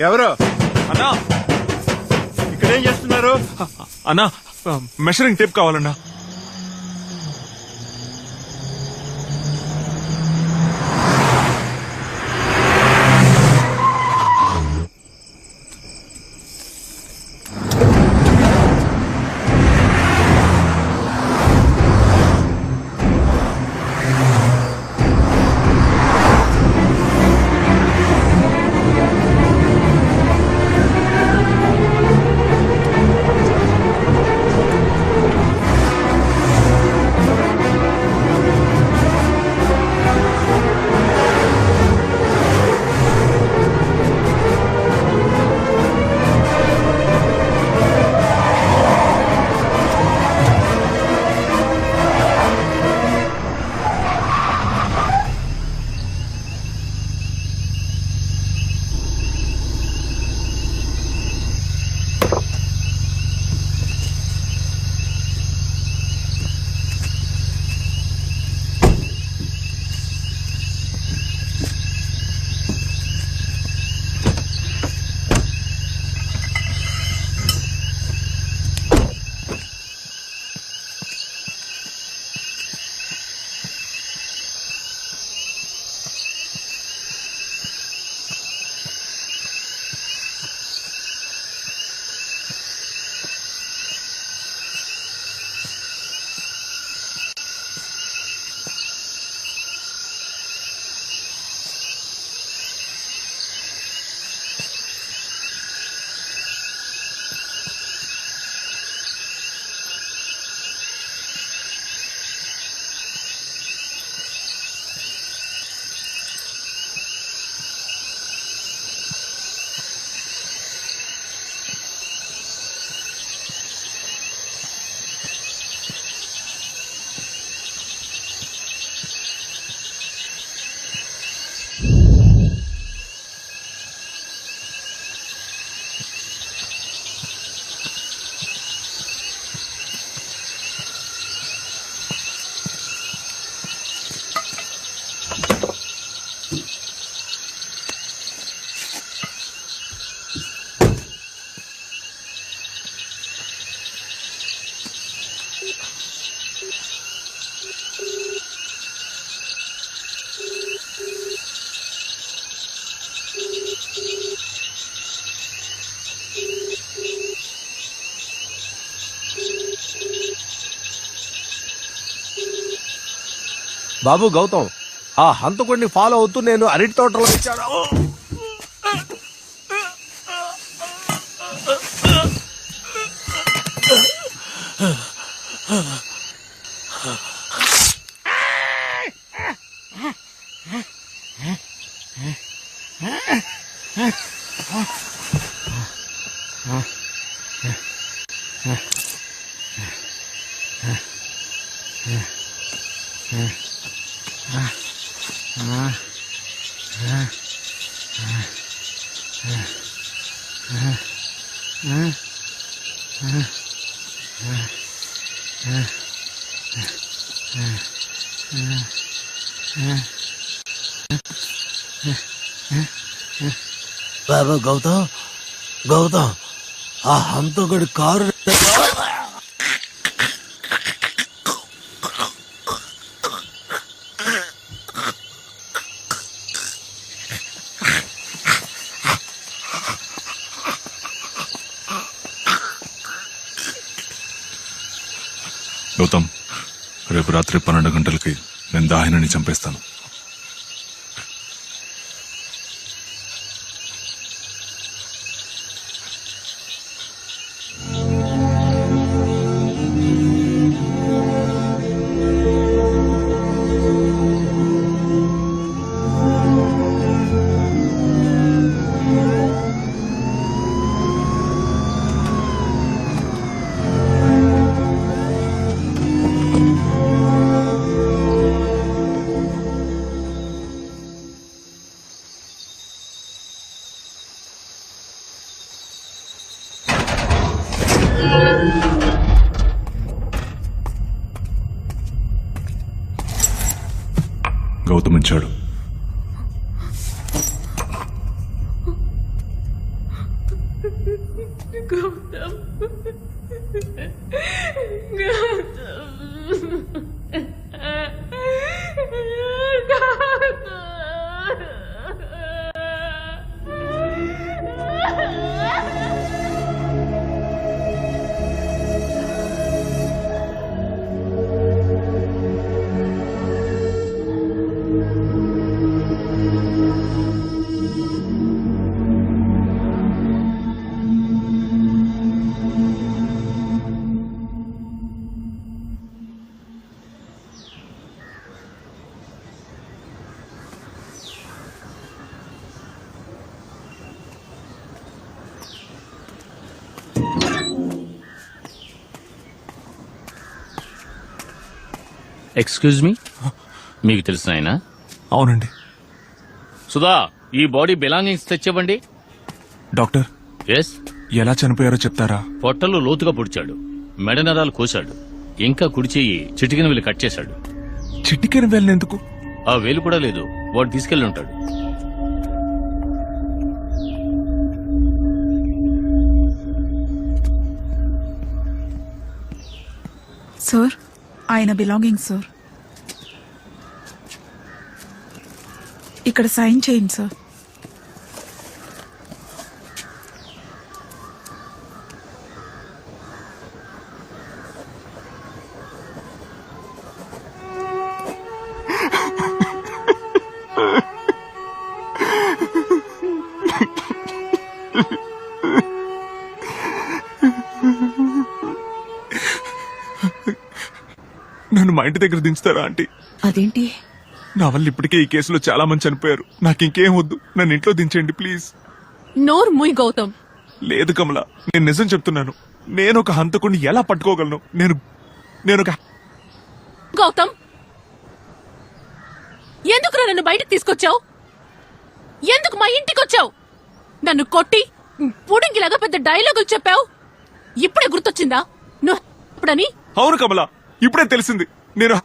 ఎవరు అన్నా ఇక్కడేం చేస్తున్నారు? అన్నా మెషరింగ్ టేప్ కావాలన్నా. బాబు గౌతమ్, ఆ హంతకుడిని ఫాలో అవుతూ నేను అరటి తోటలో ఇచ్చాను. బాబు గౌతమ్, గౌతమ్, ఆ హంతకుడి కారు గౌతమ్, రేపు రాత్రి 12 గంటలకి నేను దాహిని చంపేస్తాను. గౌతమ్ ఇచ్చాడు. గౌతమ్ ఎక్స్క్యూజ్ మీ, మీకు తెలిసిన ఆయన? అవునండి. సుధా, ఈ బాడీ బిలాంగింగ్స్ తెచ్చివ్వండి. Doctor, yes. ఎలా చనిపోయారో చెప్తారా? పొట్టలో లోతుగా పొడిచాడు, మెడ నరాలు కోశాడు, ఇంకా కుడి చెయ్యి చిటికిన వేలు కట్ చేశాడు. చిటికెన వెళ్ళినందుకు? ఆ వేలు కూడా లేదు, వాడు తీసుకెళ్లి ఉంటాడు. సార్, ఆయన బిలాంగింగ్ సార్. ఇక్కడ సైన్ చేయండి సార్. నన్ను మా ఇంటి దగ్గర దించుతారా ఆంటీ? అదేంటి? నా వల్ల ఇప్పటికే ఈ కేసులో చాలా మంది చనిపోయారు. నాకు ఇంకేం వద్దు, నన్ను ఇంట్లో దించండి ప్లీజ్. నోరు ముయ్ గౌతమ్. లేదు కమల, నేను నిజం చెప్తున్నాను. నేను ఒక హంతకుడిని ఎలా పట్టుకోగలను? నేను ఒక గౌతమ్, ఎందుకు నన్ను బయటకు తీసుకొచ్చావు? ఎందుకు మా ఇంటికి వచ్చావు? నన్ను కొట్టి పుడింగిలాగా పెద్ద డైలాగులు చెప్పావు. ఇప్పుడే గుర్తొచ్చిందా నువ్వు ఇప్పుడని? అవును కమల, ఇప్పుడే తెలిసింది. నేను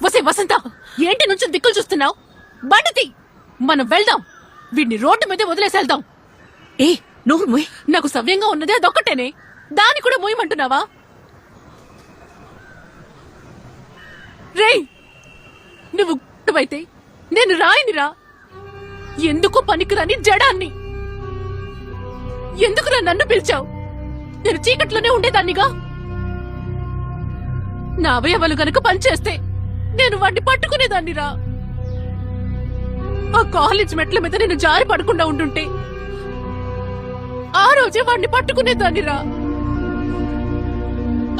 వసే వసంత, ఏంటి నుంచి దిక్కులు చూస్తున్నావు? బండితి, మనం వెళ్దాం. వీడిని రోడ్డు మీద వదిలేసేళ్దాం. ఏ నోరు మూయ్. నాకు సవ్యంగా ఉన్నది అదొక్కటేనే, దాన్ని కూడా మూయమంటున్నావా? రేయ్, నువ్వు అయితే నేను రాయినిరా. ఎందుకు పనికిరాని జడాన్ని. ఎందుకురా నన్ను పిలిచావు? నేను చీకట్లోనే ఉండేదాన్నిగా. నా అవయవాలు గనుక పనిచేస్తే నేను వాడిని పట్టుకునేదాన్నిరా. ఆ కాలేజ్ మెట్ల మీద నేను జారి పడకుండా ఉండుంటే ఆ రోజే వాడిని పట్టుకునేదాన్నిరా.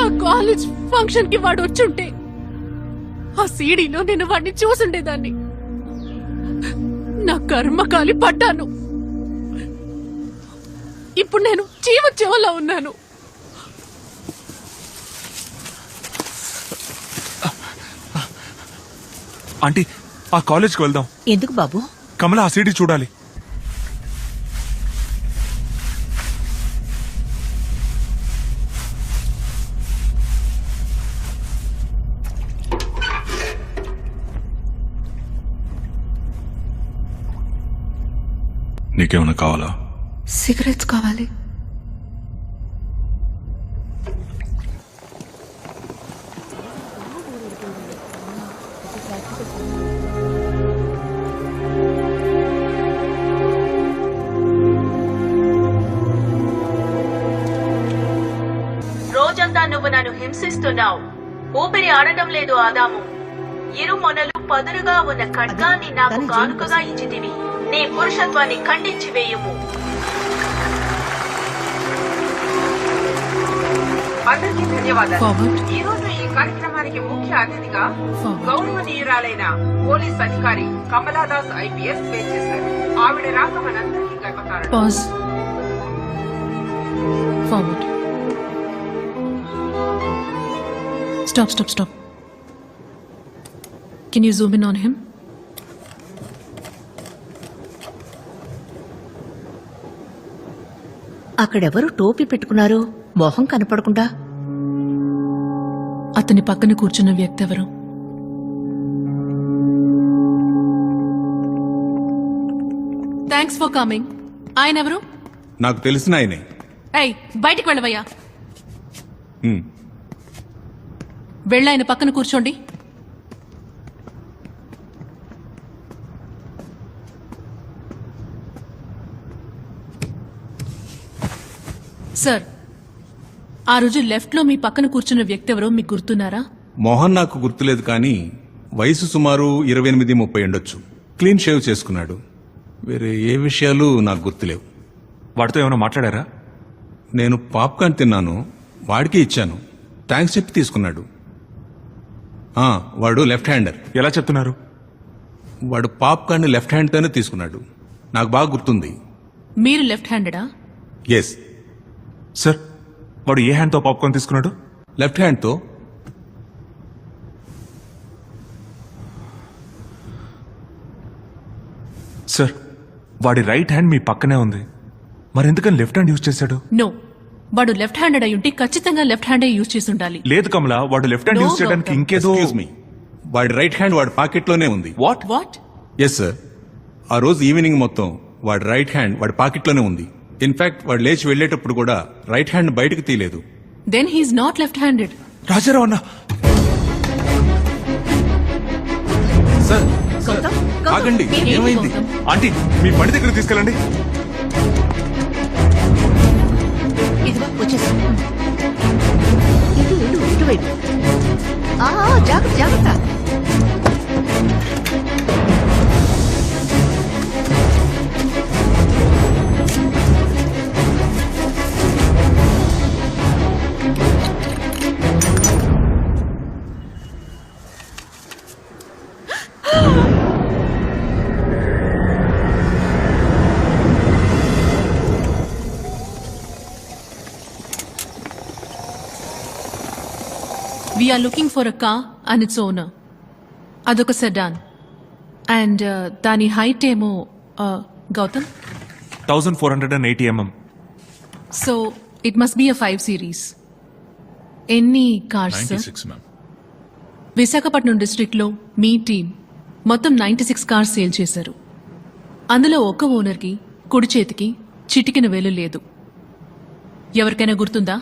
ఆ కాలేజ్ ఫంక్షన్ కి వాడు వచ్చుంటే ఆ సీడీలో నేను వాడిని చూసుండేదాన్ని. నా కర్మకాలి పడ్డాను. ఇప్పుడు నేను చీవచ్చేవలా ఉన్నాను. ఆంటీ, ఆ కాలేజ్కి వెళ్దాం. ఎందుకు బాబు? కమల ఆ సీడీ చూడాలి. నీకేమన్నా కావాలా? సిగరెట్స్ కావాలి. రోజంతా నువ్వు నన్ను హింసిస్తున్నావు. ఊపిరి ఆడటం లేదు ఆదాము. ఇరు మొనలు పదునుగా ఉన్న ఖడ్గాన్ని నాకు కానుకగా ఇచ్చితివి. నీ పురుషత్వాన్ని ఖండించి వేయుము. అందరికీ ధన్యవాదాలు. Forward. ఈ రోజు ఈ కార్యక్రమానికి ముఖ్య అతిథిగా Forward. గౌరవనీయురాలైన పోలీస్ అధికారి కమలాదాస్ ఐపీఎస్ వేచేశారు. ఆవిడ రాక మనందరికీ గర్వకారణం. Pause. Forward. Stop. Can you zoom in on him? అక్కడెవరు టోపీ పెట్టుకున్నారు? మొహం కనపడకుండా. అతని పక్కన కూర్చున్న వ్యక్తి ఎవరు? Thanks for coming. ఆయన ఎవరు? నాకు తెలిసిన ఆయనే. ఏయ్, బయటికి వెళ్ళవయ్యా. హ్మ్. వెళ్ళి ఆయన పక్కన కూర్చోండి. సార్, ఆ రోజు లెఫ్ట్ లో మీ పక్కన కూర్చున్న వ్యక్తి ఎవరో మీకు గుర్తున్నారా? మోహన్ నాకు గుర్తులేదు కానీ వయసు సుమారు 28-30 ఉండొచ్చు. క్లీన్ షేవ్ చేసుకున్నాడు. వేరే ఏ విషయాలు నాకు గుర్తులేవు. వాడితో ఏమైనా మాట్లాడారా? నేను పాప్కార్న్ తిన్నాను, వాడికి ఇచ్చాను. థ్యాంక్స్ చెప్పి తీసుకున్నాడు. వాడు లెఫ్ట్ హ్యాండర్. ఎలా చెప్తున్నారు? వాడు పాప్కార్న్ లెఫ్ట్ హ్యాండ్తోనే తీసుకున్నాడు. నాకు బాగా గుర్తుంది. మీరు లెఫ్ట్ హ్యాండెడా? ఎస్. సార్, వాడు ఏ హ్యాండ్తో పాప్కార్న్ తీసుకున్నాడు? లెఫ్ట్ హ్యాండ్తో. సార్, వాడి రైట్ హ్యాండ్ మీ పక్కనే ఉంది. మరి ఎందుకని లెఫ్ట్ హ్యాండ్ యూజ్ చేశాడు? నో, వాడు లెఫ్ట్ హ్యాండెడ్ అయి ఉంటే ఖచ్చితంగా లెఫ్ట్ హ్యాండే యూజ్ చేసి ఉండాలి. లేదు కమలా, వాడు లెఫ్ట్ హ్యాండ్ No, యూజ్ చేయడానికి Gautam. ఇంకేదో. ఎక్స్క్యూజ్ మీ, వాడి రైట్ హ్యాండ్ వాడి పాకెట్లోనే ఉంది. వాట్? వాట్? ఎస్ సార్, ఆ రోజు ఈవినింగ్ మొత్తం వాడి రైట్ హ్యాండ్ వాడి పాకెట్లోనే ఉంది. ఇన్ఫాక్ట్ వాడు లేచి వెళ్లేటప్పుడు కూడా రైట్ హ్యాండ్ బయటకు తీయలేదు. Then he's not left handed. Rajarao అన్న, సార్ గౌతమ్, ఆగండి, ఏంటి ఏమైంది? గౌతమ్? ఆంటీ మీ బండి దగ్గర తీసుకెళ్ళండి. ఇదిగో వచ్చేసి ఇటువైపు. జాగ్రత్త జాగ్రత్త. We are looking for a car and its owner. అదొక సెడాన్ అండ్ దాని హైట్ ఏమో Gautam 1480 mm. So it must be a 5 series. ఎన్ని కార్స్? 96 మ్యామ్. విశాఖపట్నం డిస్ట్రిక్ట్ లో మీ టీం మొత్తం 96 కార్స్ సేల్ చేశారు. అందులో ఒక్క ఓనర్ కి కుడి చేతికి చిటికిన వేలు లేదు. ఎవరికైనా గుర్తుందా?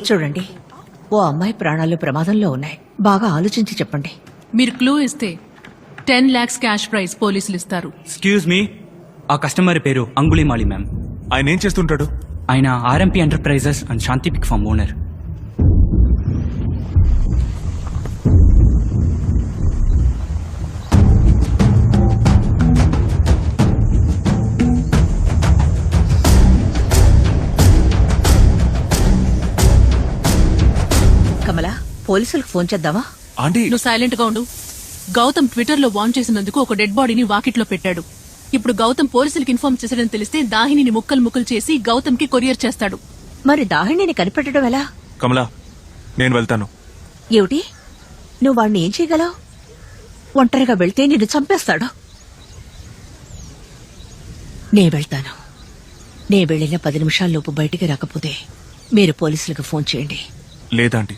చూడండి, ఓ అమ్మాయి ప్రాణాలు ప్రమాదంలో ఉన్నాయి. బాగా ఆలోచించి చెప్పండి. మీరు క్లూ ఇస్తే 10 lakhs క్యాష్ ప్రైజ్ పోలీసులు ఇస్తారు. ఎక్స్క్యూజ్ మీ, ఆ కస్టమర్ పేరు అంగుళిమాలి మ్యామ్. ఆయన ఏం చేస్తుంటాడు? ఆయన ఆర్ఎంపీ ఎంటర్ప్రైజెస్ అండ్ శాంతిపిక్ ఫార్మ్ ఓనర్. కమలా, పోలీసులకు ఫోన్ చేద్దామా? ఆంటీ, నువ్వు సైలెంట్ గా ఉండు. గౌతమ్ ట్విట్టర్ లో వాన్ చేసినందుకు ఒక డెడ్ బాడీని వాకిట్లో పెట్టాడు. ఇప్పుడు గౌతమ్ పోలీసులకు ఇన్ఫార్మ్ చేశాడని తెలిస్తే దాహినిని ముక్కలు ముక్కలు చేసి గౌతమ్ కి కొరియర్ చేస్తాడు. మరి దాహిణిని కనిపెట్టడం ఎలా? కమలా, నేను వెళ్తాను. ఏమిటి, నువ్వు వాడిని ఏం చేయగలవు? ఒంటరిగా వెళ్తే నిన్ను చంపేస్తాడు. నే వెళ్తాను. నే వెళ్ళిన 10 నిమిషాల్లోపు బయటికి రాకపోతే మీరు పోలీసులకు ఫోన్ చేయండి. లేదాంటీ,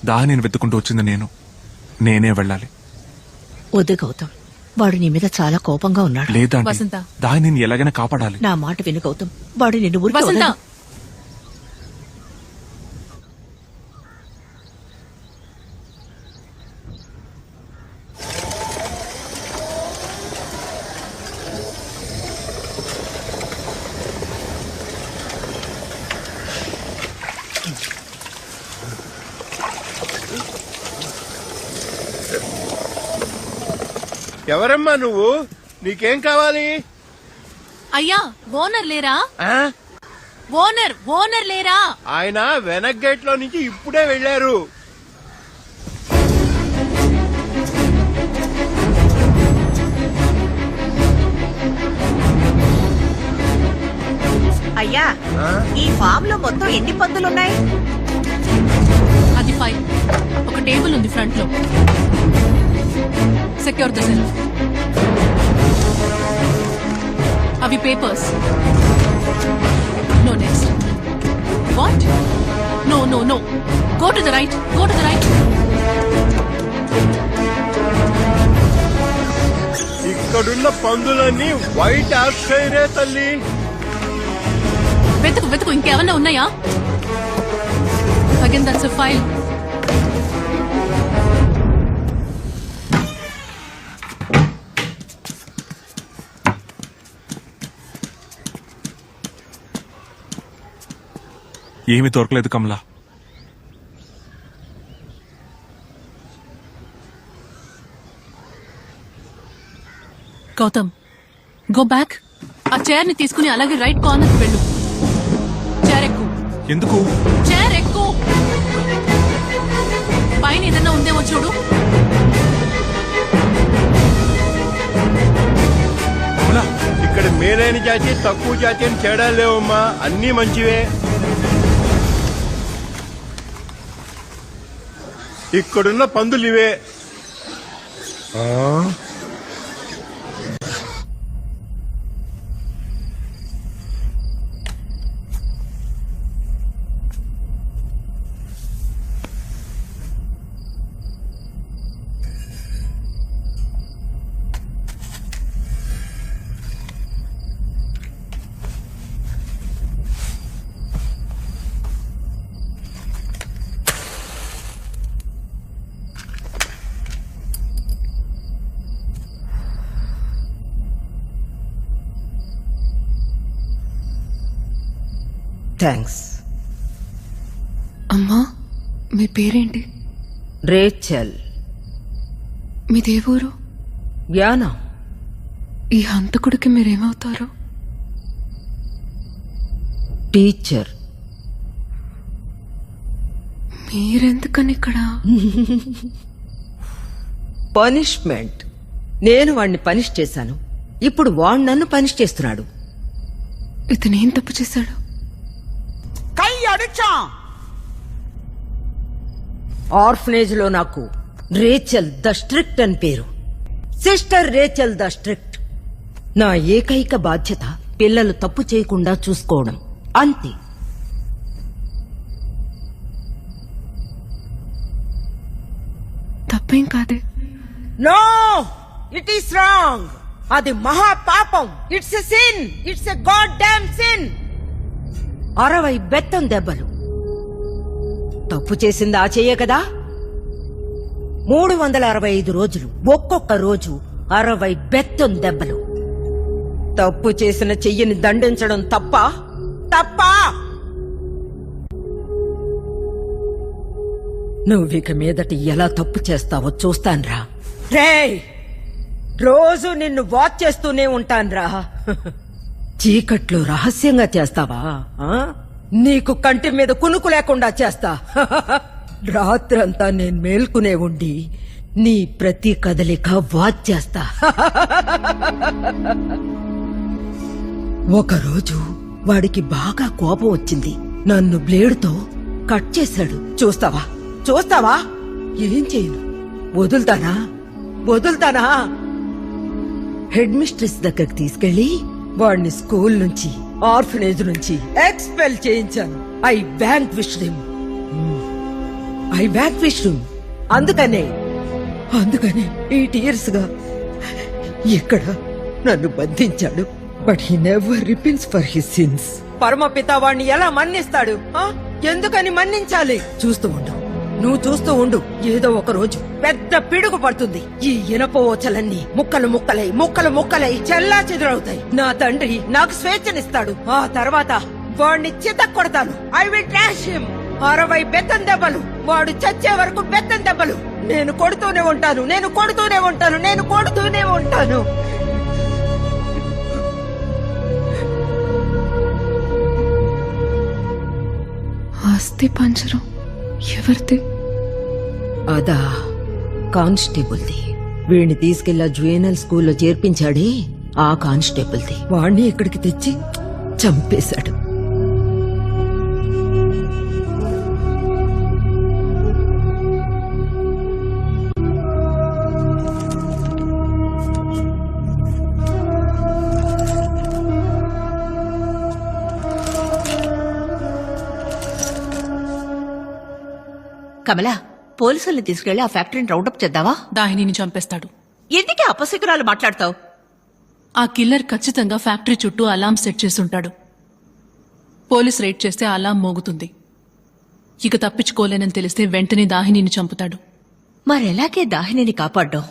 దానిని వెతుకుంటూ వచ్చింది నేనే వెళ్ళాలి. వద్దు గౌతమ్, వాడు నీ మీద చాలా కోపంగా ఉన్నాడు. లేదాంటీ, వసంత. దానిని ఎలాగైనా కాపాడాలి. నా మాట విను గౌతమ్, వాడు నిన్ను ఊరికి వసంత, వదలడు. ఎవరమ్మా నువ్వు? నీకేం కావాలి? అయ్యా ఓనర్ లేరా? ఆ? ఓనర్ లేరా? ఆయన వెనక్ గేట్ లో నుంచి ఇప్పుడే వెళ్ళారు. అయ్యా, ఈ ఫామ్ లో మొత్తం ఎన్ని పందులున్నాయి? అది 5. ఒక టేబుల్ ఉంది ఫ్రంట్ లో. Secure the cell. అవి papers. No, next. What? No, no, no. Go to the right. Go to the right. ఇక్కడున్న పందులన్నీ వైట్ ఆక్సైడే తల్లి. వెతుకు వెతుకు ఇంకేమన్నా ఉన్నాయా? Again, that's a file. ఏమీ దొరకలేదు కమలా. Gautam, go back. ఆ చైర్ ని తీసుకుని అలాగే రైట్ కార్నర్ వెళ్ళు. చైర్ ఎక్కు. ఎందుకు? చైర్ ఎక్కు. పైన ఏదన్నా ఉందేమో చూడు. కమలా, ఇక్కడ మేలైన జాతి తక్కువ జాతి అని తేడా లేవమ్మా, అన్నీ మంచివే. ఇక్కడున్న పందులు ఇవే. థ్యాంక్స్. అమ్మా, మీ పేరేంటి? రేచల్. మీదే ఊరు? యానా. ఈ హంతకుడికి మీరేమవుతారు? టీచర్. మీరెందుకని ఇక్కడ? పనిష్మెంట్. నేను వాణ్ణి పనిష్ చేశాను, ఇప్పుడు వాడు నన్ను పనిష్ చేస్తున్నాడు. ఇతనేం తప్పు చేశాడు? ఆర్ఫనేజ్ లో నాకు రేచల్ ద స్ట్రిక్ట్ అని పేరు. Sister Rachel the strict. నా ఏకైక బాధ్యత పిల్లలు తప్పు చేయకుండా చూసుకోవడం, అంతే. తప్పేం కాదే. No, it is wrong. అది మహా పాపం. It's a sin. It's a goddamn sin. 60 బెత్తం దెబ్బలు. తప్పు చేసింది ఆ చెయ్యే కదా. 365 రోజులు, ఒక్కొక్క రోజు 60 బెత్తం దెబ్బలు. తప్పు చేసిన చెయ్యిని దండించడం తప్ప? తప్పా? నువ్విక మీదటి ఎలా తప్పు చేస్తావో చూస్తాన్రా. రేయ్, రోజు నిన్ను వాచ్ చేస్తూనే ఉంటాన్రా. చీకట్లో రహస్యంగా చేస్తావా? నీకు కంటి మీద కునుకు లేకుండా చేస్తా. రాత్రంతా నేను మేల్కునే ఉండి నీ ప్రతి కదలిక వాచ్ చేస్తా. ఒకరోజు వాడికి బాగా కోపం వచ్చింది. నన్ను బ్లేడుతో కట్ చేశాడు. చూస్తావా? చూస్తావా? ఏం చేయను. వదులుతానా? వదులుతానా? హెడ్ మిస్ట్రెస్ దగ్గరికి తీసుకెళ్లి వాడిని స్కూల్ నుంచి, ఆర్ఫనేజ్ నుంచి ఎక్స్పెల్ చేయించాను. I vanquished him. అందుకనే 8 years గా ఇక్కడ నన్ను బంధించాడు. But he never repents for his sins. పరమపిత వాణ్ణి ఎలా మన్నిస్తాడు? ఎందుకని మన్నించాలి? చూస్తూ ఉండు, నువ్వు చూస్తూ ఉండు. ఏదో ఒక రోజు పెద్ద పిడుగు పడుతుంది. ఈ ఇనప ఓచలన్నీ ముక్కలై చెల్లా చెదురవుతాయి. నా తండ్రి నాకు స్వేచ్ఛనిస్తాడు. ఆ తర్వాత వాడిని చిత కొడతాను. I will trash him. 60 బెత్తం దెబ్బలు. వాడు చచ్చే వరకు బెత్తం దెబ్బలు. నేను కొడుతూనే ఉంటాను. ఆస్తి పంజరం ఎవరిది? అదా కానిస్టేబుల్ది. వీడిని తీసుకెళ్లా జువెనల్ స్కూల్లో చేర్పించాడే ఆ కానిస్టేబుల్ది. వాణ్ణి ఇక్కడికి తెచ్చి చంపేశాడు. కమలా పోలీసుల్ని తీసుకెళ్లి ఆ ఫ్యాక్టరీని రౌండప్ చేద్దావా? దాహినిని చంపేస్తాడు. ఎందుకే అపశకురాలు మాట్లాడతావు? ఆ కిల్లర్ ఖచ్చితంగా ఫ్యాక్టరీ చుట్టూ అలారం సెట్ చేసుంటాడు. పోలీస్ రైడ్ చేస్తే అలారం మోగుతుంది. ఇక తప్పించుకోలేనని తెలిస్తే వెంటనే దాహినిని చంపుతాడు. మరెలాగే దాహినిని కాపాడ్డాం?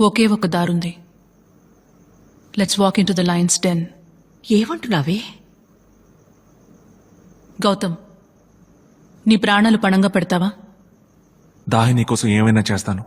ఒకే ఒక దారుంది. Let's walk into the lion's den. ఏమంటున్నావే? గౌతమ్, నీ ప్రాణాలు పణంగా పెడతావా? దాహిని కోసం ఏమైనా చేస్తాను.